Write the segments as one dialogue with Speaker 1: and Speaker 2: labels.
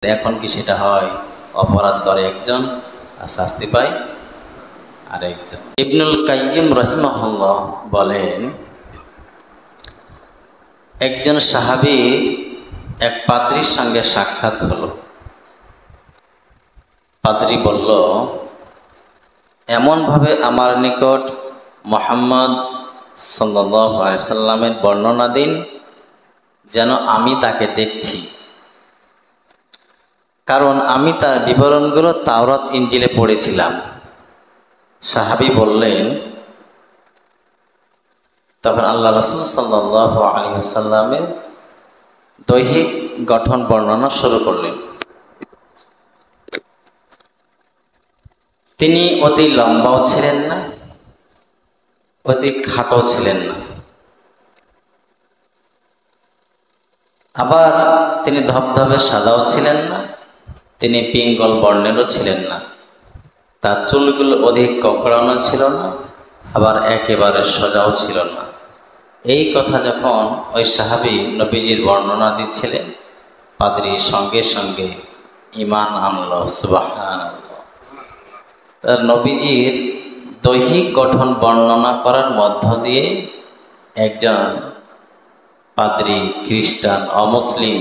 Speaker 1: এখন কি সেটা হয়? অপরাধ করে একজন আর শাস্তি পায় আরেকজন। ইবনুল কাইয়্যিম রাহিমাহুল্লাহ বলেন, একজন সাহাবীর এক পাদ্রীর সঙ্গে সাক্ষাৎ হলো। পাদ্রী বলল, এমনভাবে আমার নিকট মুহাম্মদ সাল্লাল্লাহু আলাইহি সাল্লামের বর্ণনা দিন যেন আমি তাকে দেখছি, কারণ আমি তার বিবরণগুলো তাওরাত ইনজিলে পড়েছিলাম। সাহাবী বললেন, তখন আল্লাহ রাসূল সাল্লাল্লাহু আলাইহি ওয়াসাল্লামের দৈহিক গঠন বর্ণনা শুরু করলেন। তিনি অতি লম্বাও ছিলেন না, অতি খাটো ছিলেন না, আবার তিনি ধবধবে সাদাও ছিলেন না, তিনি পিঙ্গল বর্ণেরও ছিলেন না। তার চুলগুলো অধিক কোঁকড়ানো ছিল না, আবার একেবারে সোজাও ছিল না। এই কথা যখন ওই সাহাবী নবীজির বর্ণনা দিচ্ছিলেন, পাদ্রী সঙ্গে সঙ্গে ঈমান আনল। সুবহানাল্লাহ। তার নবীজির দৈহিক গঠন বর্ণনা করার মধ্য দিয়ে একজন পাদ্রী, খ্রিস্টান, অমুসলিম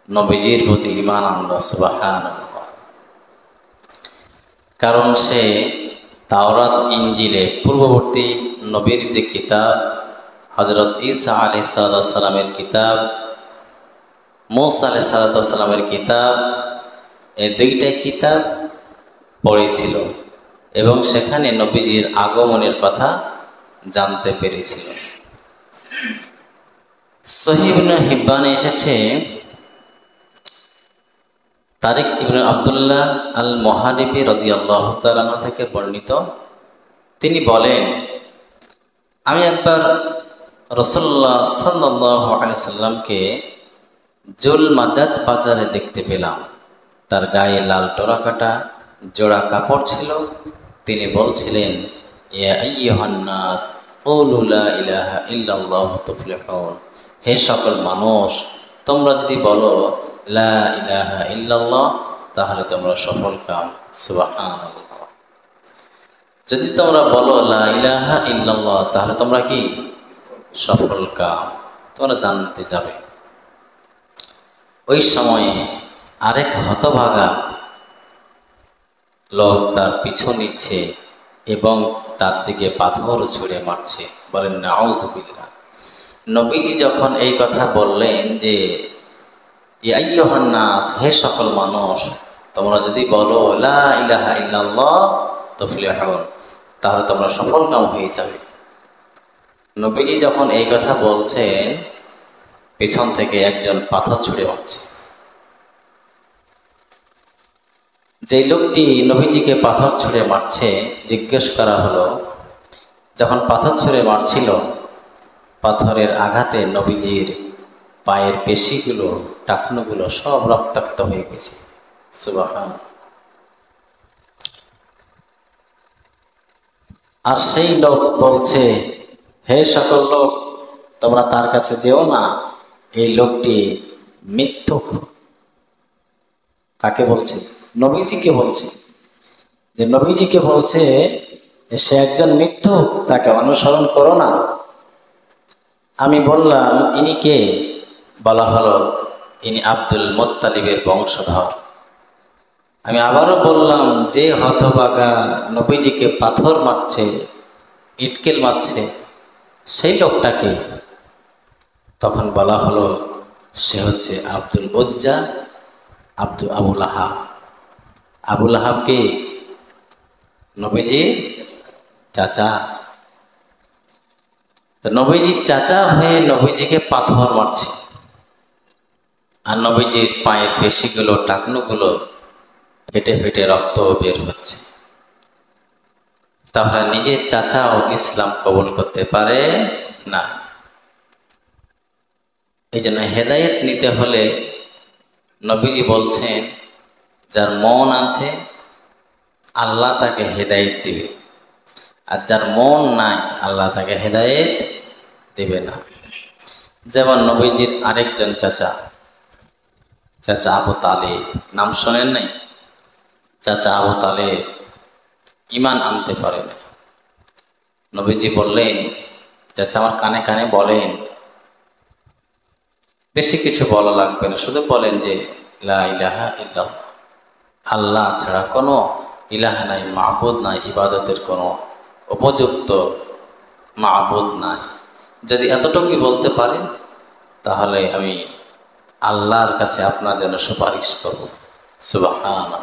Speaker 1: নবীজির প্রতি ঈমান আনল। সুবহানাল্লাহ। কারণ সে তাওরাত ইনজিলে পূর্ববর্তী নবীর যে কিতাব, হযরত ঈসা আলাইহিস সালামের কিতাব, মূসা আলাইহিস সালামের কিতাব, এই দুইটা কিতাব পড়েছিল এবং সেখানে নবীজির আগমনের কথা জানতে পেরেছিল। সহিহ ইবনে হিব্বানে এসেছে, তারিক ইবনে আব্দুল্লাহ আল মুহারিবি রাদিয়াল্লাহু তাআলা আনহু থেকে বর্ণিত, তিনি বলেন, আমি একবার রাসূলুল্লাহ সাল্লাল্লাহু আলাইহি সাল্লামকে জুল মাজাজ বাজারে দেখতে পেলাম। তার গায়ে লাল টোরাকাটা জোড়া কাপড় ছিল। তিনি বলছিলেন, ইয়া আইয়ুহান নাস কুলু লা ইলাহা ইল্লাল্লাহু তুফলিহুন, হে সকল মানুষ, তোমরা যদি বলো লা ইলাহা ইল্লাল্লাহ তাহলে তোমরা সফল কাম। সুবহানাল্লাহ। যদি তোমরা বলো লা ইলাহা ইল্লাল্লাহ তাহলে তোমরা কি সফল কাম, তোমরা জান্নাতে যাবে। ওই সময়ে আরেক হতভাগা লোক তার পিছু নিচ্ছে এবং তার দিকে পাথর ছুঁড়ে মারছে। বলেন নাউযুবিল্লাহ। নবীজি যখন এই কথা বললেন যে ইয়া আইয়ুহান নাস, হে সকল মানুষ, তোমরা যদি বলো লা ইলাহা ইল্লাল্লাহ তুফলিহুন তাহলে তোমরা সফলকাম হয়ে যাবে। নবীজি যখন এই কথা বলছেন, পেছন থেকে একজন পাথর ছুঁড়ে মারছে। যে লোকটি নবীজিকে পাথর ছুঁড়ে মারছে, জিজ্ঞেস করা হলো, যখন পাথর ছুঁড়ে মারছিল, পাথরের আঘাতে নবীজির পায়ের পেশিগুলো, টাকনুগুলো সব রক্তাক্ত হয়ে গেছে। সুবহান। আর সেই লোক বলছে, হে সকল লোক, তোমরা তার কাছে যেও না, এই লোকটি মিথ্যুক। কাকে বলছে? নবীজিকে বলছে, যে নবীজিকে বলছে সে একজন মিথ্যুক, তাকে অনুসরণ করো না। আমি বললাম, ইনি কে? বলা হলো, ইনি আব্দুল মুত্তালিবের বংশধর। আমি আবারও বললাম, যে হতভাগা নবীজিকে পাথর মারছে, ইটকেল মারছে, সেই লোকটাকে? তখন বলা হলো, সে হচ্ছে আব্দুল উজ্জা, আবু লাহাব। আবু লাহাব কে? নবীজির চাচা। নবীজির চাচা হয়ে নবীজিকে পাথর মারছে, আর নবীজির পায়ের পেশিগুলো, টাকনুগুলো ফেটে ফেটে রক্ত বের হচ্ছে। তাহলে নিজের চাচাও ইসলাম কবুল করতে পারে না। এই জন্য হেদায়েত নিতে হলে নবীজি বলছেন, যার মন আছে আল্লাহ তাকে হেদায়েত দিবে, আর যার মন নাই আল্লাহ তাকে হেদায়েত দেবে না। যেমন নবীজির আরেকজন চাচা চাচা আবু তালেব, নাম শোনেন নাই? চাচা আবু তালেব ঈমান আনতে পারে না। নবীজি বললেন, চাচা আমার কানে কানে বলেন, বেশি কিছু বলা লাগবে না, শুধু বলেন যে লা ইলাহা ইল্লাল্লাহ, আল্লাহ ছাড়া কোনো ইলাহ নাই, মাবুদ নাই, ইবাদতের কোনো উপযুক্ত মাবুদ নাই। যদি এতটুকুই বলতে পারেন তাহলে আমি আল্লাহর কাছে আপনার জন্য সুপারিশ করব। সুবহানাল্লাহ।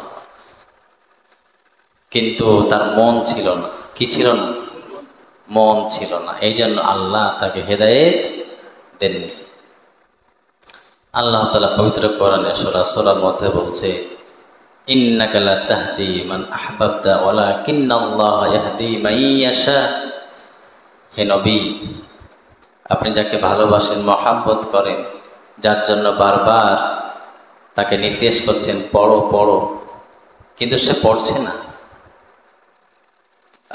Speaker 1: কিন্তু তার মন ছিল না। কি ছিল না? মন ছিল না। এই জন্য আল্লাহ তাকে হেদায়েত দেননি। আল্লাহ তাআলা পবিত্র কোরআনে সূরা সূরার মধ্যে বলছে, ইন্নাকা লা তাহদি মান আহবাবতা ওয়ালাকিন্নাল্লাহা ইয়াহদি মান ইয়াশা। হে নবী, আপনি যাকে ভালোবাসেন, মহাব্বত করেন, যার জন্য বারবার তাকে নির্দেশ করছেন পড়ো পড়ো, কিন্তু সে পড়ছে না,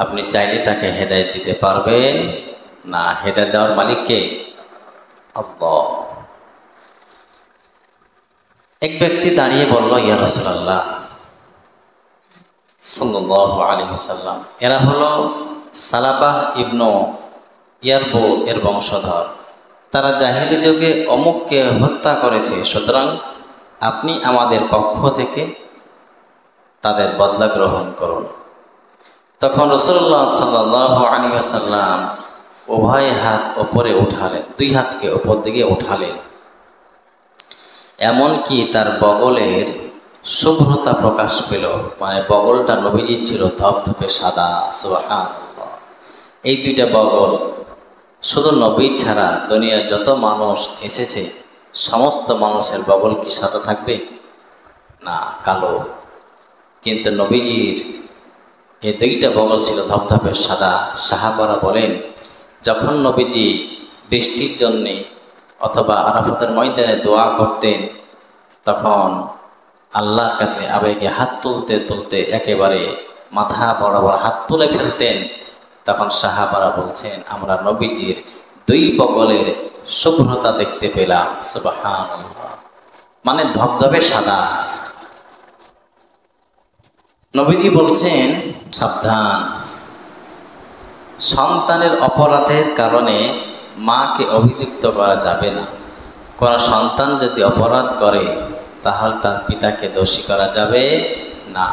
Speaker 1: আপনি চাইলে তাকে হেদায়েত দিতে পারবেন না। হেদায়েত দেওয়ার মালিক কে? আল্লাহ। এক ব্যক্তি দাঁড়িয়ে বলল, ইয়া রাসূলুল্লাহ সাল্লাল্লাহু আলাইহি ওয়াসাল্লাম, এরা হলো সালাবাহ ইবনু ইয়ারবু এর বংশধর, তারা জাহিলি যুগে অমুককে হত্যা করেছে, সুতরাং আপনি আমাদের পক্ষ থেকে তাদের বদলা গ্রহণ করুন। তখন রাসূলুল্লাহ সাল্লাল্লাহু আলাইহি ওয়াসাল্লাম উভয় হাত উপরে উঠালেন, দুই হাতকে উপর দিকে উঠালেন, এমনকি তার বগলের শুভ্রতা প্রকাশ পেল, মানে বগলটা নবীজির ছিল ধপধপে সাদা। সুবহানাল্লাহ। এই দুইটা বগল শুধু নবী ছাড়া দুনিয়ার যত মানুষ এসেছে সমস্ত মানুষের বগল কি সাদা থাকবে? না, কালো। কিন্তু নবীজির এই দুইটা বগল ছিল ধপধপে সাদা। সাহাবারা বলেন, যখন নবীজি বৃষ্টির জন্যে অথবা আরাফাতের ময়দানে দোয়া করতেন, তখন আল্লাহর কাছে আবেগে হাত তুলতে তুলতে একেবারে মাথা বরাবর হাত তুলে ফেলতেন। তখন সাহাবারা বলছেন, আমরা নবীজির দুই বগলের শুভ্রতা দেখতে পেলাম। সুবহানাল্লাহ। মানে ধবধবে সাদা। নবীজি বলছেন, সাবধান, সন্তানের অপরাধের কারণে মাকে অভিযুক্ত করা যাবে না। কোনো সন্তান যদি অপরাধ করে তাহলে তার পিতাকে দোষী করা যাবে না।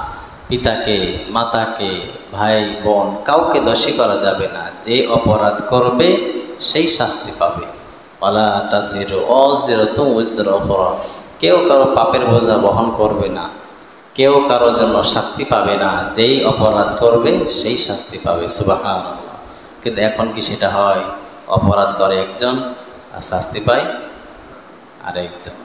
Speaker 1: পিতাকে, মাতাকে, ভাই বোন কাউকে দোষী করা যাবে না। যে অপরাধ করবে সেই শাস্তি পাবে। ওয়ালা তাজিরু ওয়াজিরাতুন উযরা উখরা, কেউ কারো পাপের বোঝা বহন করবে না, কেউ কারোর জন্য শাস্তি পাবে না। যেই অপরাধ করবে সেই শাস্তি পাবে। সুবহানাল্লাহ। কিন্তু এখন কি সেটা হয়? অপরাধ করে একজন আর শাস্তি পায় আরেকজন।